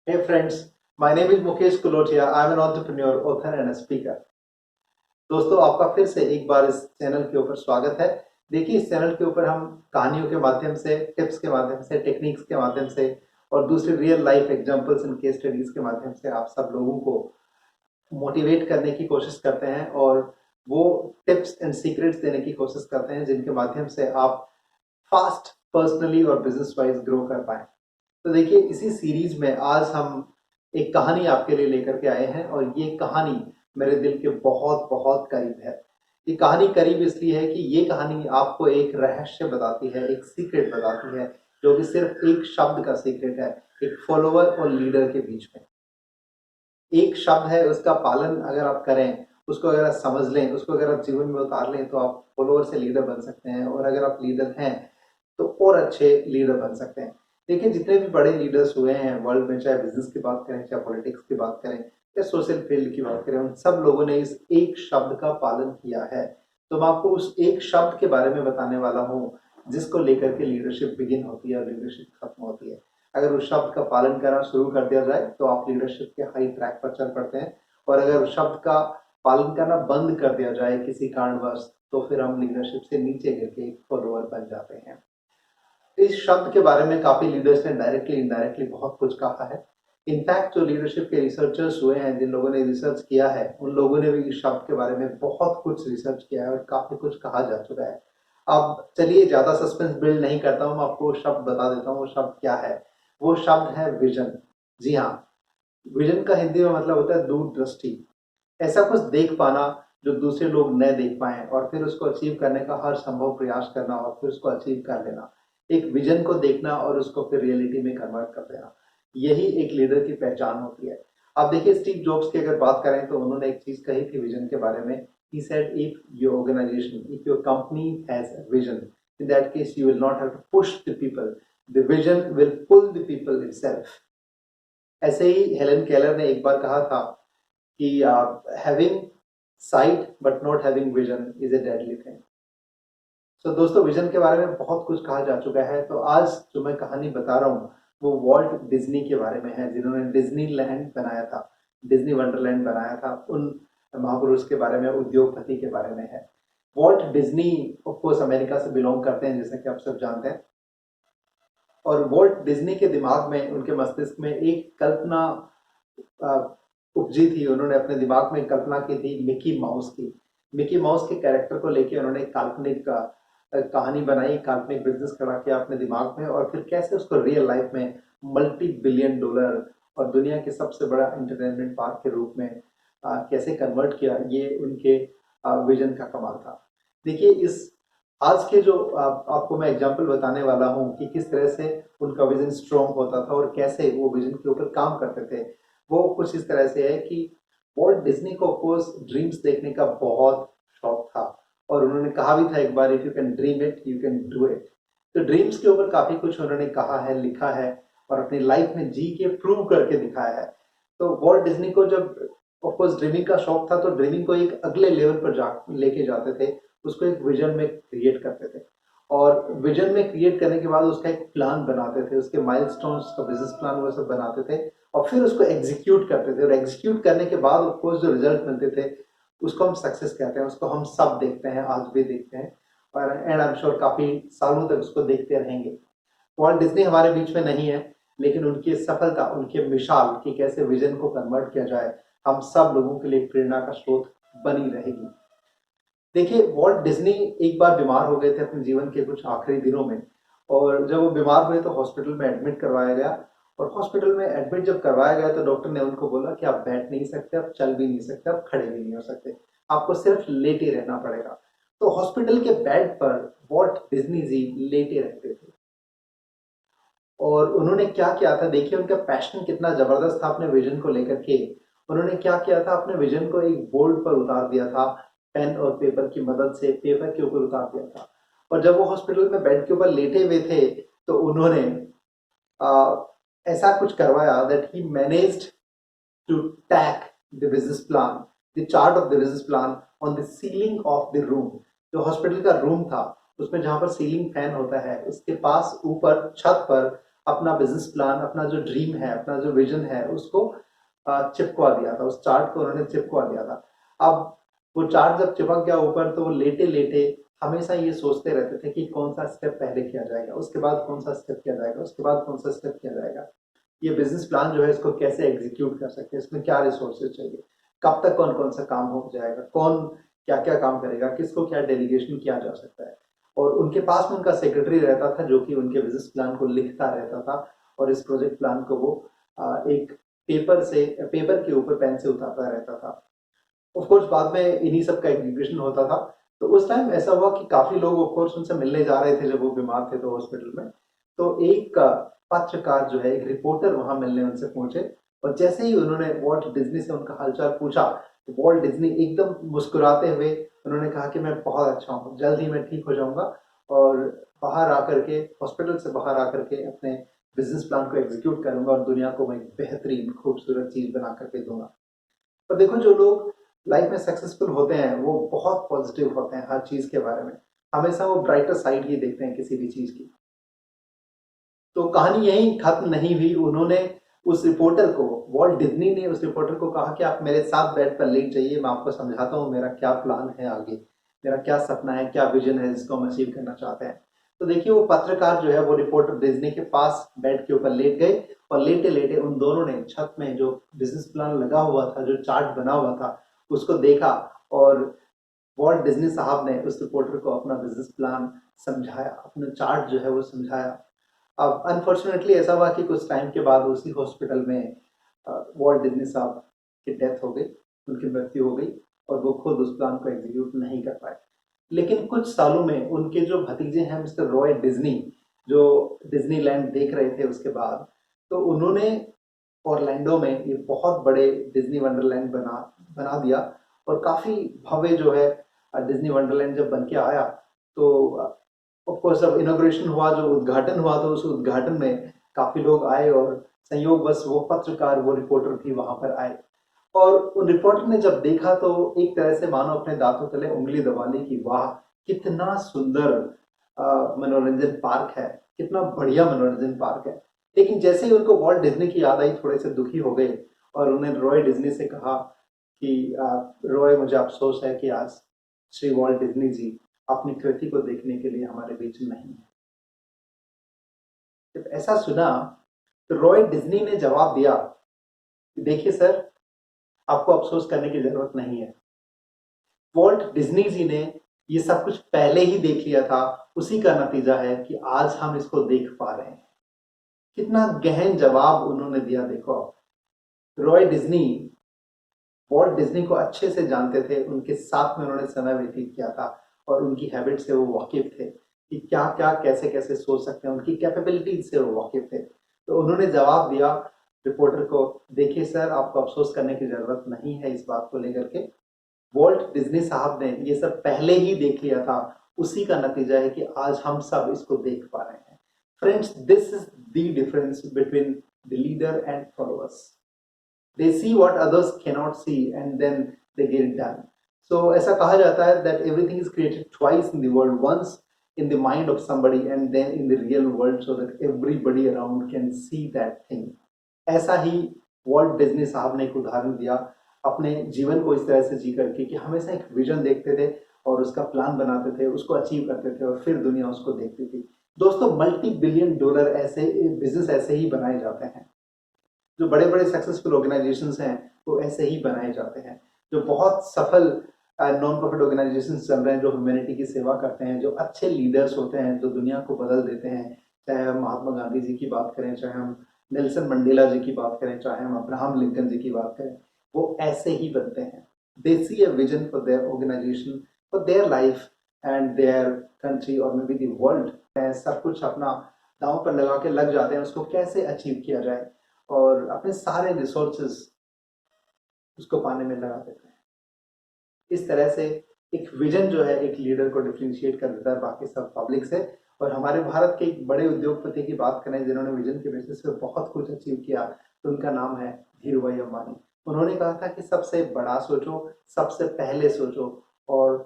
Hey friends, my name is Mukesh Kulotia. I'm an entrepreneur, author and a speaker. दोस्तों आपका फिर से एक बार इस चैनल के ऊपर स्वागत है। देखिए इस चैनल के ऊपर हम कहानियों के माध्यम से, टिप्स के माध्यम से, टेक्निक्स के माध्यम से और दूसरे real life examples and case studies के माध्यम से आप सब लोगों को मोटिवेट करने की कोशिश करते हैं और वो टिप्स एंड सीक्रेट्स देने की कोशिश करते हैं जिनके माध्यम से आप फास्ट पर्सनली और बिजनेस वाइज ग्रो कर पाए। तो देखिए इसी सीरीज में आज हम एक कहानी आपके लिए लेकर के आए हैं और ये कहानी मेरे दिल के बहुत बहुत करीब है। ये कहानी करीब इसलिए है कि ये कहानी आपको एक रहस्य बताती है, एक सीक्रेट बताती है जो कि सिर्फ एक शब्द का सीक्रेट है, एक फॉलोअर और लीडर के बीच में। एक शब्द है, उसका पालन अगर आप करें, उसको अगर आप समझ लें, उसको अगर आप जीवन में उतार लें तो आप फॉलोअर से लीडर बन सकते हैं और अगर आप लीडर हैं तो और अच्छे लीडर बन सकते हैं। देखिए जितने भी बड़े लीडर्स हुए हैं वर्ल्ड में, चाहे बिजनेस की बात करें, चाहे पॉलिटिक्स की बात करें या सोशल फील्ड की बात करें, उन सब लोगों ने इस एक शब्द का पालन किया है। तो मैं आपको उस एक शब्द के बारे में बताने वाला हूँ जिसको लेकर के लीडरशिप बिगिन होती है और लीडरशिप खत्म होती है। अगर उस शब्द का पालन करना शुरू कर दिया जाए तो आप लीडरशिप के हाई ट्रैक पर चल पड़ते हैं और अगर उस शब्द का पालन करना बंद कर दिया जाए किसी कारणवश तो फिर हम लीडरशिप से नीचे गिर के एक फॉलोअर बन जाते हैं। इस शब्द के बारे में काफी लीडर्स ने डायरेक्टली इनडायरेक्टली बहुत कुछ कहा है। इनफैक्ट जो लीडरशिप के रिसर्चर्स हुए हैं, जिन लोगों ने रिसर्च किया है, उन लोगों ने भी इस शब्द के बारे में बहुत कुछ रिसर्च किया है और काफी कुछ कहा जा चुका है। अब चलिए ज्यादा सस्पेंस बिल्ड नहीं करता हूँ, मैं आपको शब्द बता देता हूँ वो शब्द क्या है। वो शब्द है विजन। जी हाँ, विजन का हिंदी में मतलब होता है दूरदृष्टि। ऐसा कुछ देख पाना जो दूसरे लोग न देख पाए और फिर उसको अचीव करने का हर संभव प्रयास करना और फिर उसको अचीव कर लेना। एक विजन को देखना और उसको फिर रियलिटी में कन्वर्ट कर देना, यही एक लीडर की पहचान होती है। आप देखिए स्टीव जॉब्स की अगर बात करें तो उन्होंने एक चीज कही थी विजन के बारे में। He said, if your company has a vision, in that case you will not have to push the people. The vision will pull the people itself. ऐसे ही हेलन केलर ने एक बार कहा था कि having site but not having vision is a deadly thing. तो दोस्तों vision के बारे में बहुत कुछ कहा जा चुका है। तो आज जो मैं कहानी बता रहा हूँ वो वॉल्ट डिज्नी के बारे में है, जिन्होंने डिज्नीलैंड बनाया था, डिज्नी वंडरलैंड बनाया था। उन महापुरुष के बारे में, उद्योगपति के बारे में है। Walt Disney of course America से बिलोंग करते हैं जैसा कि आप सब जानते हैं। और वॉल्ट डिज्नी के दिमाग में, उनके मस्तिष्क में एक कल्पना उपजी थी। उन्होंने अपने दिमाग में कल्पना की थी मिकी माउस की। मिकी माउस के कैरेक्टर को लेके उन्होंने एक काल्पनिक कहानी बनाई, काल्पनिक बिजनेस खड़ा किया अपने दिमाग में और फिर कैसे उसको रियल लाइफ में मल्टी बिलियन डॉलर और दुनिया के सबसे बड़ा एंटरटेनमेंट पार्क के रूप में कैसे कन्वर्ट किया, ये उनके विजन का कमाल था। देखिए इस आज के जो आपको मैं एग्जांपल बताने वाला हूँ कि किस तरह से उनका विजन स्ट्रॉन्ग होता था और कैसे वो विजन के ऊपर काम करते थे, वो कुछ इस तरह से है कि वॉल्ट डिज्नी को ऑफकोर्स ड्रीम्स देखने का बहुत शौक था और उन्होंने कहा भी था एक बार, if you can dream it you can do it. तो ड्रीम्स के ऊपर काफी कुछ उन्होंने कहा है, लिखा है और अपनी लाइफ में जी के प्रूव करके दिखाया है। तो वॉल्ट डिज्नी को जब ऑफकोर्स ड्रीमिंग का शौक था तो ड्रीमिंग को एक अगले लेवल पर जा लेके जाते थे, उसको एक विजन में क्रिएट करते थे और विजन में क्रिएट करने के बाद उसका एक प्लान बनाते थे, उसके माइलस्टोन्स का बिजनेस प्लान वो सब बनाते थे और फिर उसको एग्जीक्यूट करते थे और एग्जीक्यूट करने के बाद ऑफकोर्स जो रिजल्ट मिलते थे उसको हम सक्सेस कहते हैं, उसको हम सब देखते हैं, आज भी देखते हैं और एंड आई एम श्योर काफी सालों तक उसको देखते रहेंगे। वॉल्ट डिज्नी हमारे बीच में नहीं है लेकिन उनकी सफलता, उनकी मिसाल कि कैसे विजन को कन्वर्ट किया जाए, हम सब लोगों के लिए प्रेरणा का स्रोत बनी रहेगी। देखिए वॉल्ट डिज्नी एक बार बीमार हो गए थे अपने जीवन के कुछ आखिरी दिनों में और जब वो बीमार हुए तो हॉस्पिटल में एडमिट करवाया गया और हॉस्पिटल में एडमिट जब करवाया गया तो डॉक्टर ने उनको बोला कि आप बैठ नहीं सकते, आप चल भी नहीं सकते, आप खड़े भी नहीं हो सकते, आपको सिर्फ लेटे रहना पड़ेगा। तो हॉस्पिटल के बेड पर वॉल्ट डिज्नी जी लेटे रहते थे और उन्होंने क्या किया था, देखिए उनका पैशन कितना जबरदस्त था अपने विजन को लेकर के। उन्होंने क्या किया था, अपने विजन को एक बोर्ड पर उतार दिया था, पेन और पेपर की मदद से पेपर के ऊपर उतार दिया था और जब वो हॉस्पिटल में बेड के ऊपर लेटे हुए थे तो उन्होंने ऐसा कुछ करवाया that he managed to tag the business plan, the chart of the business plan on the ceiling of the room. जो हॉस्पिटल का रूम था उसमें जहां पर सीलिंग फैन होता है उसके पास ऊपर छत पर अपना बिजनेस प्लान, अपना जो ड्रीम है, अपना जो विजन है, उसको चिपकवा दिया था। उस चार्ट को उन्होंने चिपकवा दिया था। अब वो चार्ट जब चिपक गया ऊपर, तो वो लेटे लेटे हमेशा ये सोचते रहते थे कि कौन सा स्टेप पहले किया जाएगा, उसके बाद कौन सा स्टेप किया जाएगा, उसके बाद कौन सा स्टेप किया जाएगा। ये बिजनेस प्लान जो है इसको कैसे एग्जीक्यूट कर सकते हैं, इसमें क्या रिसोर्सेज चाहिए, कब तक कौन कौन सा काम हो जाएगा, कौन क्या क्या काम करेगा, किसको क्या डेलीगेशन किया जा सकता है। और उनके पास में उनका सेक्रेटरी रहता था जो कि उनके बिजनेस प्लान को लिखता रहता था, और इस प्रोजेक्ट प्लान को वो एक पेपर के ऊपर पेन से उतारता रहता था। ऑफ कोर्स बाद में इन्हीं सब का एग्जीक्यूशन होता था। तो उस टाइम ऐसा हुआ कि काफी लोग ऑफ कोर्स उनसे मिलने जा रहे थे जब वो बीमार थे तो हॉस्पिटल में। तो एक पत्रकार जो है, एक रिपोर्टर वहां मिलने उनसे पहुंचे, और जैसे ही उन्होंने वॉल्ट डिज्नी से उनका हालचाल पूछा, तो वॉल्ट डिज्नी एकदम मुस्कुराते हुए उन्होंने कहा कि मैं बहुत अच्छा हूँ, जल्द ही मैं ठीक हो जाऊंगा, और बाहर आकर के, हॉस्पिटल से बाहर आकर के अपने बिजनेस प्लान को एग्जीक्यूट करूंगा और दुनिया को मैं एक बेहतरीन खूबसूरत चीज बना करके दूंगा। तो देखो, जो लोग लाइफ में सक्सेसफुल होते हैं वो बहुत पॉजिटिव होते हैं हर चीज के बारे में, हमेशा वो ब्राइटर साइड ही देखते हैं किसी भी चीज की। तो कहानी यही खत्म नहीं हुई। उन्होंने उस रिपोर्टर को, वॉल्ट डिज्नी ने उस रिपोर्टर को कहा कि आप मेरे साथ बेड पर लेट जाइए, मैं आपको समझाता हूँ मेरा क्या प्लान है आगे, मेरा क्या सपना है, क्या विजन है जिसको हम अचीव करना चाहते हैं। तो देखिए, वो पत्रकार जो है वो रिपोर्टर डिज्नी के पास बेड के ऊपर लेट गए, और लेटे लेटे उन दोनों ने छत में जो बिजनेस प्लान लगा हुआ था, जो चार्ट बना हुआ था, उसको देखा। और वॉल्ट डिज्नी साहब ने उस रिपोर्टर को अपना बिजनेस प्लान समझाया, अपना चार्ट जो है वो समझाया। अब अनफॉर्चुनेटली ऐसा हुआ कि कुछ टाइम के बाद उसी हॉस्पिटल में वॉल्ट डिज्नी साहब की डेथ हो गई, उनकी मृत्यु हो गई, और वो खुद उस प्लान को एग्जीक्यूट नहीं कर पाए। लेकिन कुछ सालों में उनके जो भतीजे हैं मिस्टर रॉय डिज्नी, जो डिज्नीलैंड देख रहे थे उसके बाद, तो उन्होंने ऑरलैंडो में ये बहुत बड़े डिज्नी वंडरलैंड बना बना दिया। और काफी भव्य जो है डिज्नी वंडरलैंड जब बन के आया, तो ऑफ कोर्स जब इनॉग्रेशन हुआ, जो उद्घाटन हुआ, तो उस उद्घाटन में काफी लोग आए, और संयोगवश वो पत्रकार, वो रिपोर्टर भी वहां पर आए। और उन रिपोर्टर ने जब देखा तो एक तरह से मानो अपने दांतों तले उंगली दबा ली कि वाह, कितना सुंदर मनोरंजन पार्क है, कितना बढ़िया मनोरंजन पार्क है। लेकिन जैसे ही उनको वॉल्ट डिज्नी की याद आई, थोड़े से दुखी हो गए, और उन्हें रॉय डिज्नी से कहा कि रॉय, मुझे अफसोस है कि आज श्री वॉल्ट डिज्नी जी अपनी कृति को देखने के लिए हमारे बीच नहीं है। जब ऐसा सुना, तो रॉय डिज्नी ने जवाब दिया कि देखिए सर, आपको अफसोस करने की जरूरत नहीं है। वॉल्ट डिज्नी जी ने ये सब कुछ पहले ही देख लिया था, उसी का नतीजा है कि आज हम इसको देख पा रहे हैं। कितना गहन जवाब उन्होंने दिया, देखो आप। रॉय डिज्नी वॉल्ट डिज्नी को अच्छे से जानते थे, उनके साथ में उन्होंने समय व्यतीत किया था, और उनकी हैबिट से वो वाकिफ थे कि क्या क्या कैसे कैसे सोच सकते हैं, उनकी कैपेबिलिटीज से वो वाकिफ थे। तो उन्होंने जवाब दिया रिपोर्टर को, देखिए सर, आपको अफसोस करने की जरूरत नहीं है इस बात को लेकर के। वॉल्ट डिज्नी साहब ने ये सब पहले ही देख लिया था, उसी का नतीजा है कि आज हम सब इसको देख पा रहे हैं। Friends, this is the difference between the leader and followers. They see what others cannot see, and then they get it done. So ऐसा कहा जाता है that everything is created twice in the world, once in the mind of somebody and then in the real world, so that everybody around can see that thing. ऐसा ही Walt Disney साहब ने एक उदाहरण दिया अपने जीवन को इस तरह से जी करके कि हमेशा एक विजन देखते थे, और उसका प्लान बनाते थे, उसको अचीव करते थे, और फिर दुनिया उसको देखती थी। दोस्तों, मल्टी बिलियन डॉलर ऐसे बिजनेस ऐसे ही बनाए जाते हैं। जो बड़े बड़े सक्सेसफुल ऑर्गेनाइजेशंस हैं वो ऐसे ही बनाए जाते हैं। जो बहुत सफल नॉन प्रॉफिट ऑर्गेनाइजेशंस चल रहे हैं, जो ह्यूमैनिटी की सेवा करते हैं, जो अच्छे लीडर्स होते हैं, जो दुनिया को बदल देते हैं, चाहे हम महात्मा गांधी जी की बात करें, चाहे हम नेल्सन मंडेला जी की बात करें, चाहे हम अब्राहम लिंकन जी की बात करें, वो ऐसे ही बनते हैं। They see a vision for their organisation, for their life and their country, और मे बी द वर्ल्ड। सब कुछ अपना दांव पर लगा के लग जाते हैं उसको कैसे अचीव किया जाए, और अपने सारे रिसोर्सेज उसको पाने में लगा देते हैं। इस तरह से एक विजन जो है एक लीडर को डिफरेंशिएट कर देता है बाकी सब पब्लिक से। और हमारे भारत के एक बड़े उद्योगपति की बात करें जिन्होंने विजन के बेसिस पे बहुत कुछ अचीव किया, तो उनका नाम है धीरूभाई अंबानी। उन्होंने कहा था कि सबसे बड़ा सोचो, सबसे पहले सोचो, और